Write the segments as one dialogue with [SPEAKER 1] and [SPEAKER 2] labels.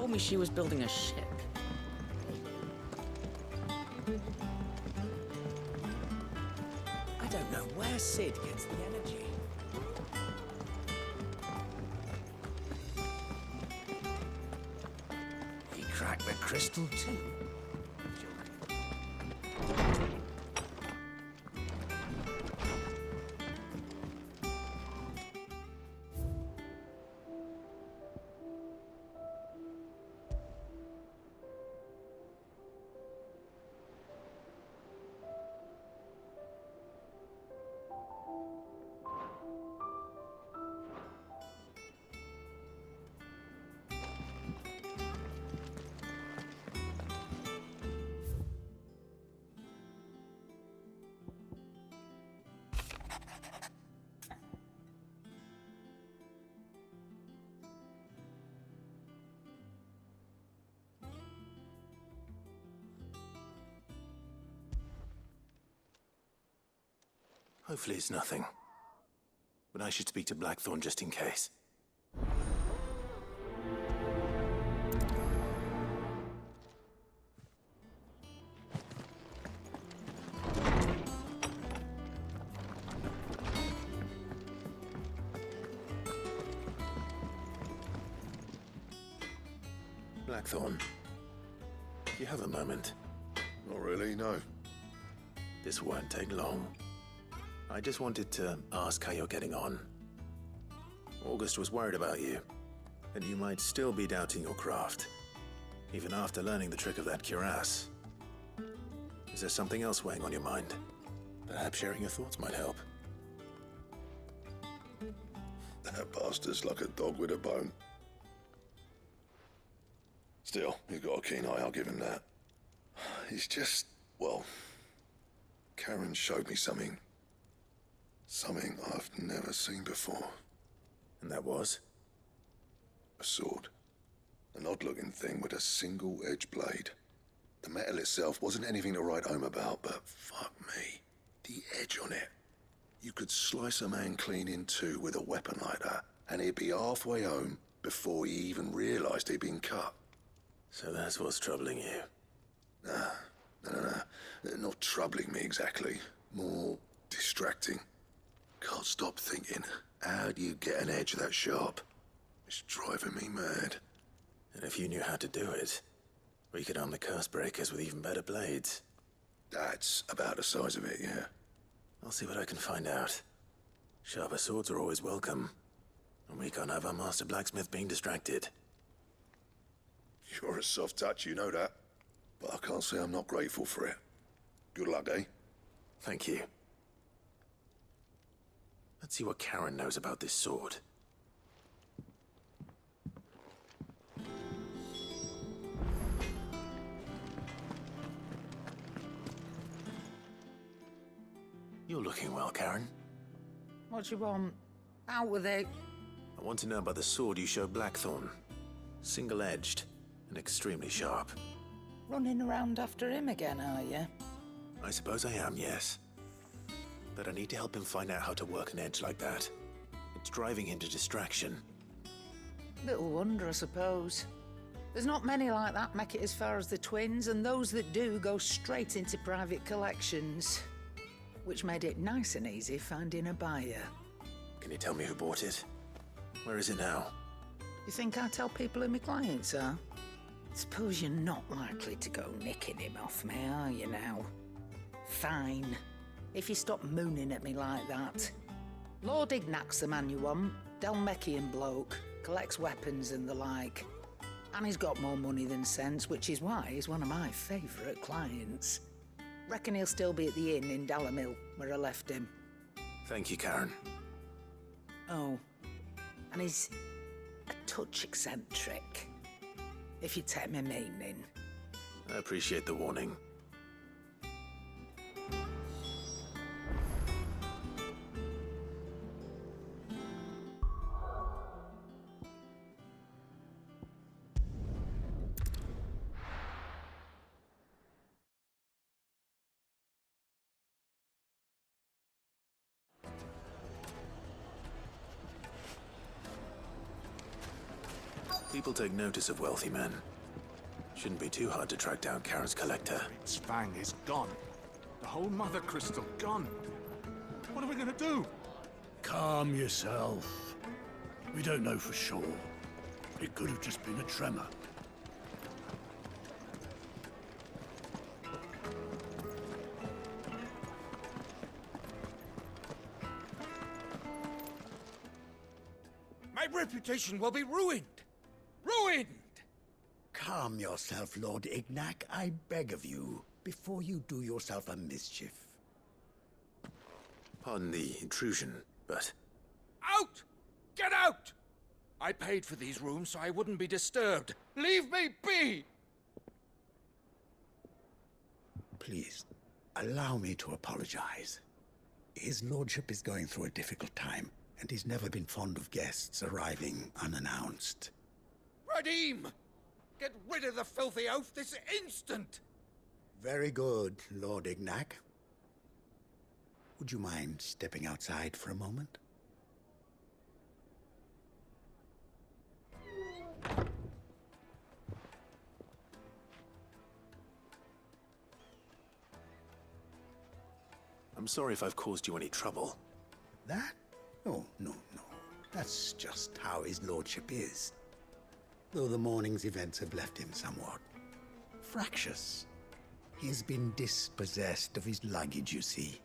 [SPEAKER 1] told me she was building a ship. I don't know where Sid gets the energy. He cracked the crystal too.
[SPEAKER 2] Hopefully it's nothing. But I should speak to Blackthorn just in case. Blackthorn, do you have a moment?
[SPEAKER 3] Not really, no.
[SPEAKER 2] This won't take long. I just wanted to ask how you're getting on. August was worried about you, and you might still be doubting your craft, even after learning the trick of that cuirass. Is there something else weighing on your mind? Perhaps sharing your thoughts might help.
[SPEAKER 3] That bastard's like a dog with a bone. Still, he's got a keen eye, I'll give him that. He's just, well, Karen showed me something. Something I've never seen before.
[SPEAKER 2] And that was?
[SPEAKER 3] A sword. An odd-looking thing with a single-edged blade. The metal itself wasn't anything to write home about, but fuck me. The edge on it. You could slice a man clean in two with a weapon like that, and he'd be halfway home before he even realized he'd been cut.
[SPEAKER 2] So that's what's troubling you?
[SPEAKER 3] No. Not troubling me exactly. More distracting. Can't stop thinking, how do you get an edge that sharp? It's driving me mad.
[SPEAKER 2] And if you knew how to do it, we could arm the curse breakers with even better blades.
[SPEAKER 3] That's about the size of it, yeah.
[SPEAKER 2] I'll see what I can find out. Sharper swords are always welcome. And we can't have our master blacksmith being distracted.
[SPEAKER 3] You're a soft touch, you know that. But I can't say I'm not grateful for it. Good luck, eh?
[SPEAKER 2] Thank you. Let's see what Karen knows about this sword. You're looking well, Karen.
[SPEAKER 1] What do you want? Out with it.
[SPEAKER 2] I want to know about the sword you showed Blackthorn. Single-edged and extremely sharp.
[SPEAKER 1] Running around after him again, are you?
[SPEAKER 2] I suppose I am, yes. But I need to help him find out how to work an edge like that. It's driving him to distraction.
[SPEAKER 1] Little wonder, I suppose. There's not many like that make it as far as the twins, and those that do go straight into private collections. Which made it nice and easy finding a buyer.
[SPEAKER 2] Can you tell me who bought it? Where is it now?
[SPEAKER 1] You think I tell people who my clients are? Suppose you're not likely to go nicking him off me, are you now? Fine. If you stop mooning at me like that. Lord Ignac's the man you want. Dalmekian bloke. Collects weapons and the like. And he's got more money than sense, which is why he's one of my favourite clients. Reckon he'll still be at the inn in Dalamil, where I left him.
[SPEAKER 2] Thank you, Karen.
[SPEAKER 1] Oh, and he's a touch eccentric, if you take my meaning.
[SPEAKER 2] I appreciate the warning. People take notice of wealthy men. Shouldn't be too hard to track down Karen's collector.
[SPEAKER 4] Its fang is gone. The whole mother crystal gone. What are we gonna do?
[SPEAKER 5] Calm yourself. We don't know for sure. It could have just been a tremor.
[SPEAKER 4] My reputation will be ruined! Ruined!
[SPEAKER 5] Calm yourself, Lord Ignac, I beg of you, before you do yourself a mischief.
[SPEAKER 2] Pardon the intrusion, but
[SPEAKER 4] Out! Get out! I paid for these rooms so I wouldn't be disturbed. Leave me be!
[SPEAKER 5] Please, allow me to apologize. His lordship is going through a difficult time, and he's never been fond of guests arriving unannounced.
[SPEAKER 4] Radim! Get rid of the filthy oaf this instant!
[SPEAKER 5] Very good, Lord Ignac. Would you mind stepping outside for a moment?
[SPEAKER 2] I'm sorry if I've caused you any trouble.
[SPEAKER 5] That? Oh, no. That's just how his lordship is. Though the morning's events have left him somewhat fractious. He's been dispossessed of his luggage, you see.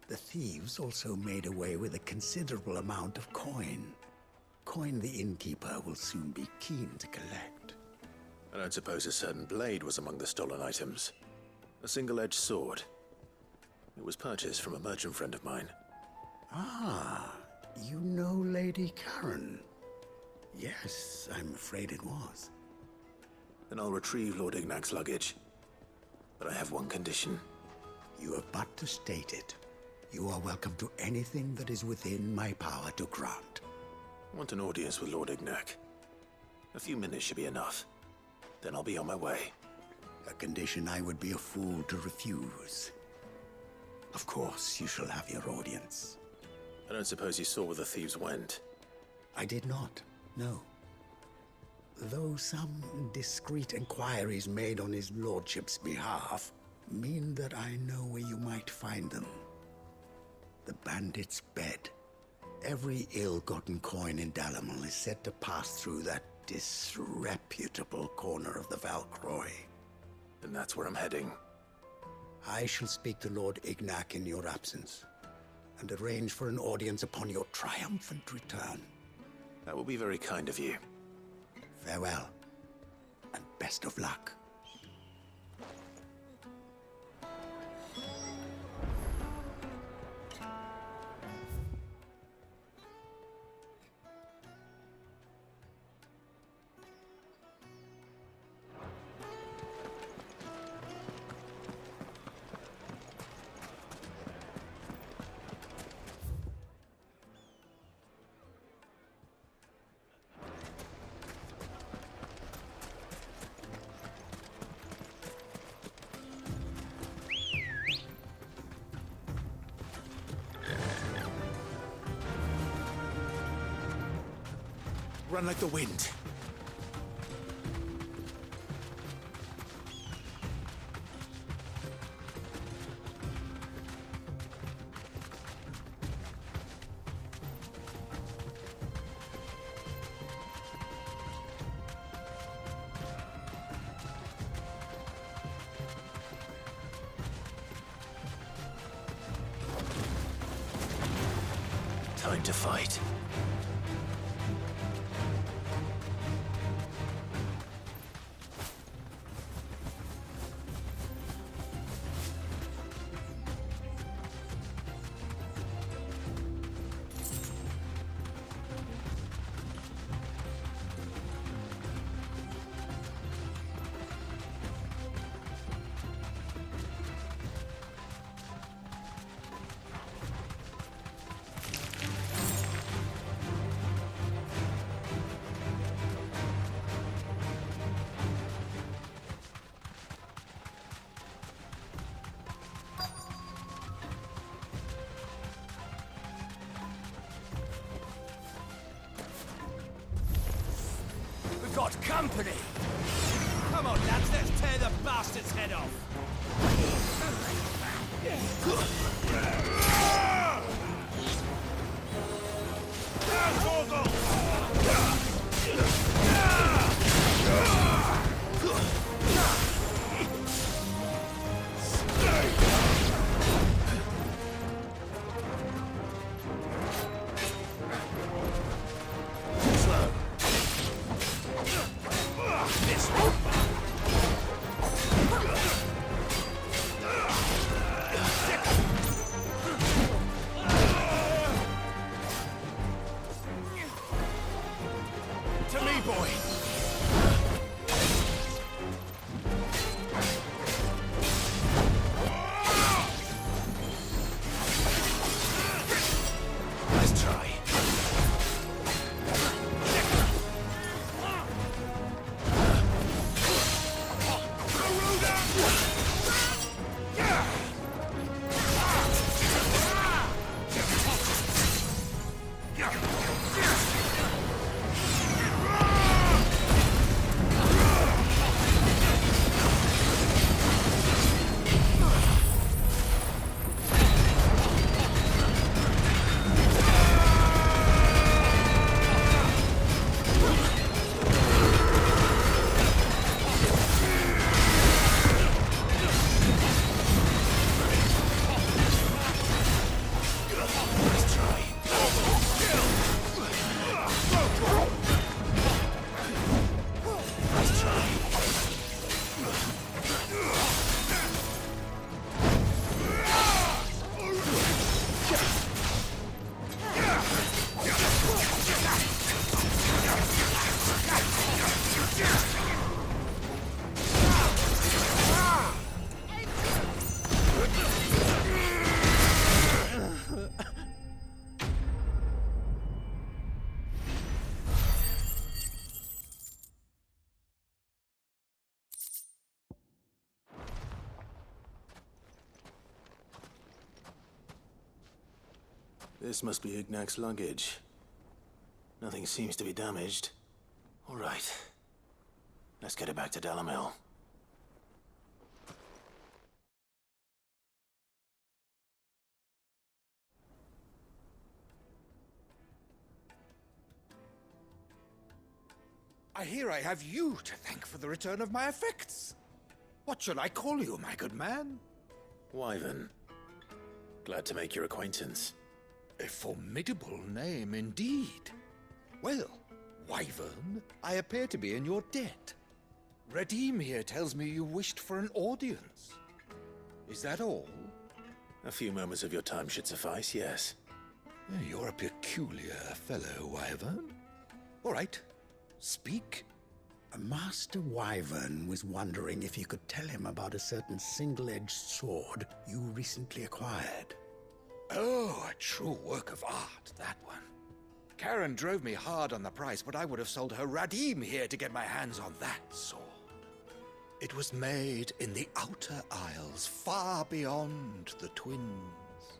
[SPEAKER 5] The thieves also made away with a considerable amount of coin. Coin the innkeeper will soon be keen to collect.
[SPEAKER 2] I don't suppose a certain blade was among the stolen items. A single-edged sword. It was purchased from a merchant friend of mine.
[SPEAKER 5] Ah, you know Lady Karen. Yes, I'm afraid it was.
[SPEAKER 2] Then I'll retrieve Lord Ignac's luggage. But I have one condition.
[SPEAKER 5] You have but to state it. You are welcome to anything that is within my power to grant.
[SPEAKER 2] I want an audience with Lord Ignac. A few minutes should be enough. Then I'll be on my way.
[SPEAKER 5] A condition I would be a fool to refuse. Of course, you shall have your audience.
[SPEAKER 2] I don't suppose you saw where the thieves went.
[SPEAKER 5] I did not, no. Though some discreet inquiries made on his lordship's behalf mean that I know where you might find them. The bandit's bed. Every ill-gotten coin in Dalamon is said to pass through that disreputable corner of the Valcroy.
[SPEAKER 2] And that's where I'm heading.
[SPEAKER 5] I shall speak to Lord Ignac in your absence, and arrange for an audience upon your triumphant return.
[SPEAKER 2] That will be very kind of you.
[SPEAKER 5] Farewell, and best of luck.
[SPEAKER 2] Run like the wind. Time to fight.
[SPEAKER 4] got company! Come on, lads, let's tear the bastard's head off! To me, boy! Let's try.
[SPEAKER 2] This must be Ignac's luggage. Nothing seems to be damaged. All right. Let's get it back to Delamil.
[SPEAKER 4] I hear I have you to thank for the return of my effects. What shall I call you, my good man?
[SPEAKER 2] Wyvern. Glad to make your acquaintance.
[SPEAKER 4] A formidable name indeed. Well, Wyvern, I appear to be in your debt. Redeem here tells me you wished for an audience. Is that all?
[SPEAKER 2] A few moments of your time should suffice, yes.
[SPEAKER 4] You're a peculiar fellow, Wyvern. All right, speak.
[SPEAKER 5] Master Wyvern was wondering if you could tell him about a certain single-edged sword you recently acquired.
[SPEAKER 4] Oh, a true work of art, that one. Karen drove me hard on the price, but I would have sold her Radim here to get my hands on that sword. It was made in the Outer Isles, far beyond the Twins,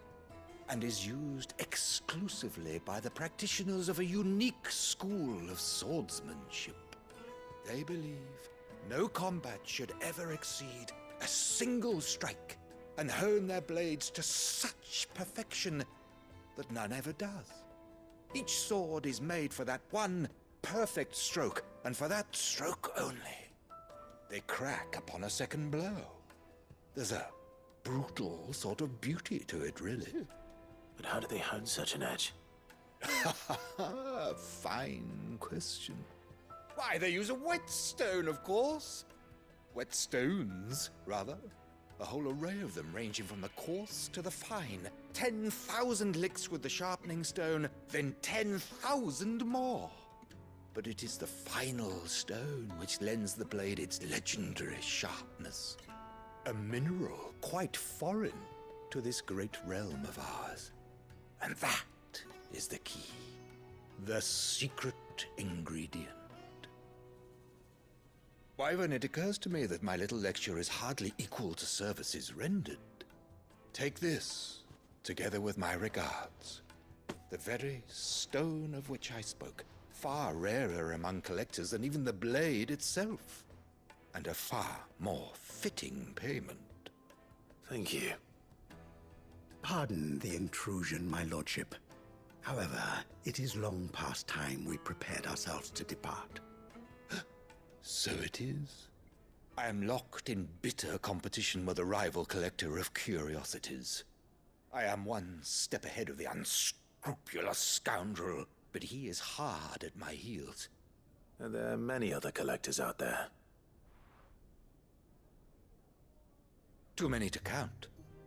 [SPEAKER 4] and is used exclusively by the practitioners of a unique school of swordsmanship. They believe no combat should ever exceed a single strike, and hone their blades to such perfection that none ever does. Each sword is made for that one perfect stroke, and for that stroke only. They crack upon a second blow. There's a brutal sort of beauty to it, really.
[SPEAKER 2] But how do they hone such an edge?
[SPEAKER 4] Fine question. Why, they use a whetstone, of course. Whetstones, rather. A whole array of them, ranging from the coarse to the fine. 10,000 licks with the sharpening stone, then 10,000 more. But it is the final stone which lends the blade its legendary sharpness. A mineral quite foreign to this great realm of ours. And that is the key. The secret ingredient. Wyvern, it occurs to me that my little lecture is hardly equal to services rendered. Take this, together with my regards. The very stone of which I spoke, far rarer among collectors than even the blade itself, and a far more fitting payment.
[SPEAKER 2] Thank you.
[SPEAKER 5] Pardon the intrusion, my lordship. However, it is long past time we prepared ourselves to depart.
[SPEAKER 4] So it is. I am locked in bitter competition with a rival collector of curiosities. I am one step ahead of the unscrupulous scoundrel, but he is hard at my heels.
[SPEAKER 2] Are there many other collectors out there?
[SPEAKER 4] Too many to count,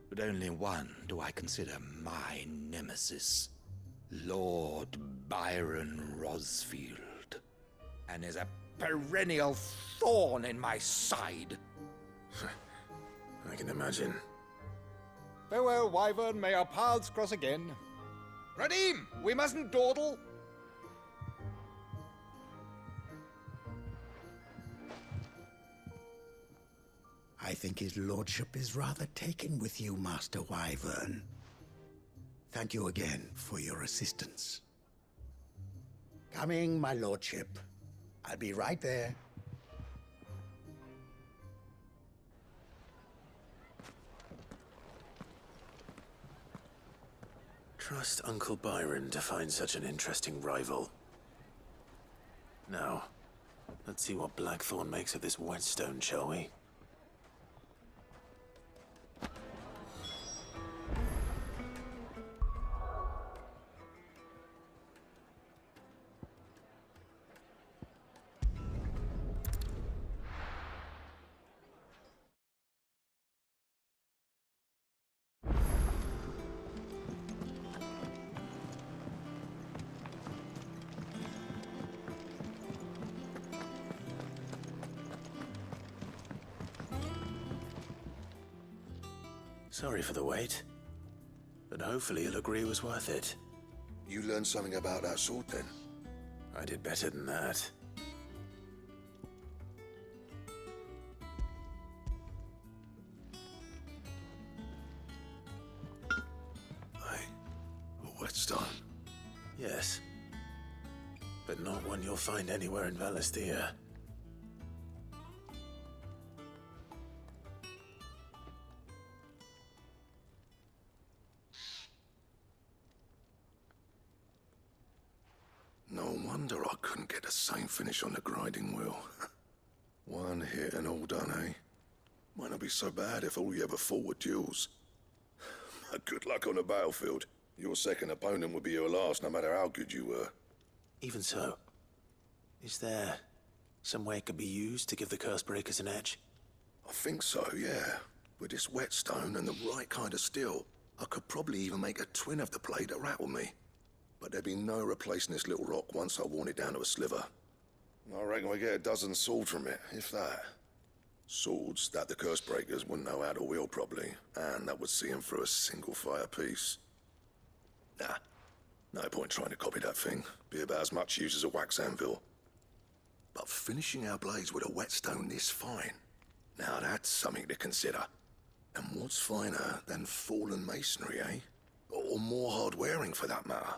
[SPEAKER 4] but only one do I consider my nemesis. Lord Byron Rosfield, and is a perennial thorn in my side.
[SPEAKER 2] I can imagine.
[SPEAKER 4] Farewell, Wyvern, may our paths cross again. Radim, we mustn't dawdle.
[SPEAKER 5] I think his lordship is rather taken with you, Master Wyvern. Thank you again for your assistance. Coming, my lordship. I'll be right there.
[SPEAKER 2] Trust Uncle Byron to find such an interesting rival. Now, let's see what Blackthorn makes of this whetstone, shall we? Sorry for the wait, but hopefully you'll agree it was worth it.
[SPEAKER 3] You learned something about that sword then?
[SPEAKER 2] I did better than that.
[SPEAKER 3] A whetstone?
[SPEAKER 2] Yes, but not one you'll find anywhere in Valisthea.
[SPEAKER 3] No wonder I couldn't get the same finish on the grinding wheel. One hit and all done, eh? Might not be so bad if all you ever fought were duels. But good luck on the battlefield. Your second opponent would be your last, no matter how good you were.
[SPEAKER 2] Even so, is there some way it could be used to give the curse breakers an edge?
[SPEAKER 3] I think so, yeah. With this whetstone and the right kind of steel, I could probably even make a twin of the blade that rattled me. But there'd be no replacing this little rock once I worn it down to a sliver. I reckon we get a dozen swords from it, if that. Swords that the curse breakers wouldn't know how to wield properly, and that would see them through a single fire piece. Nah, no point trying to copy that thing. Be about as much use as a wax anvil. But finishing our blades with a whetstone this fine, now that's something to consider. And what's finer than fallen masonry, eh? Or more hard-wearing, for that matter.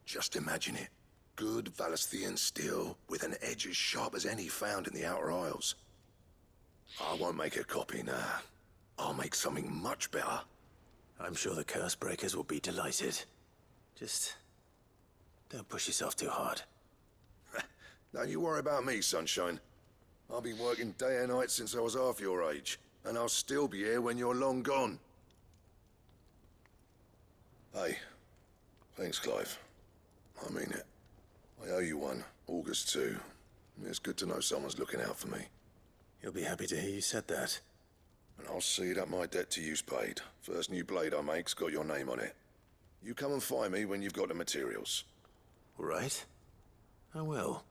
[SPEAKER 3] Just imagine it. Good Valisthean steel with an edge as sharp as any found in the Outer Isles. I won't make a copy, nah. I'll make something much better.
[SPEAKER 2] I'm sure the curse breakers will be delighted. Just don't push yourself too hard.
[SPEAKER 3] Don't you worry about me, sunshine. I've been working day and night since I was half your age, and I'll still be here when you're long gone. Hey, thanks, Clive. I mean it. I owe you one, August too. It's good to know someone's looking out for me.
[SPEAKER 2] He'll be happy to hear you said that.
[SPEAKER 3] And I'll see that my debt to you's paid. First new blade I make's got your name on it. You come and find me when you've got the materials.
[SPEAKER 2] All right? I will.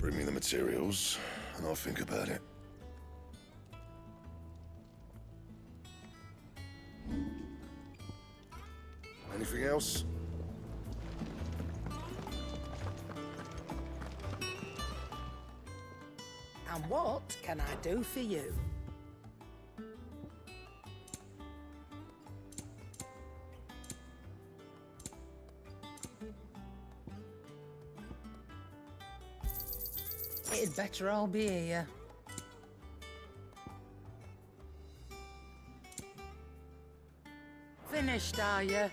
[SPEAKER 3] Bring me the materials, and I'll think about it. Anything else?
[SPEAKER 1] And what can I do for you? It'd better all be here. Finished, are you?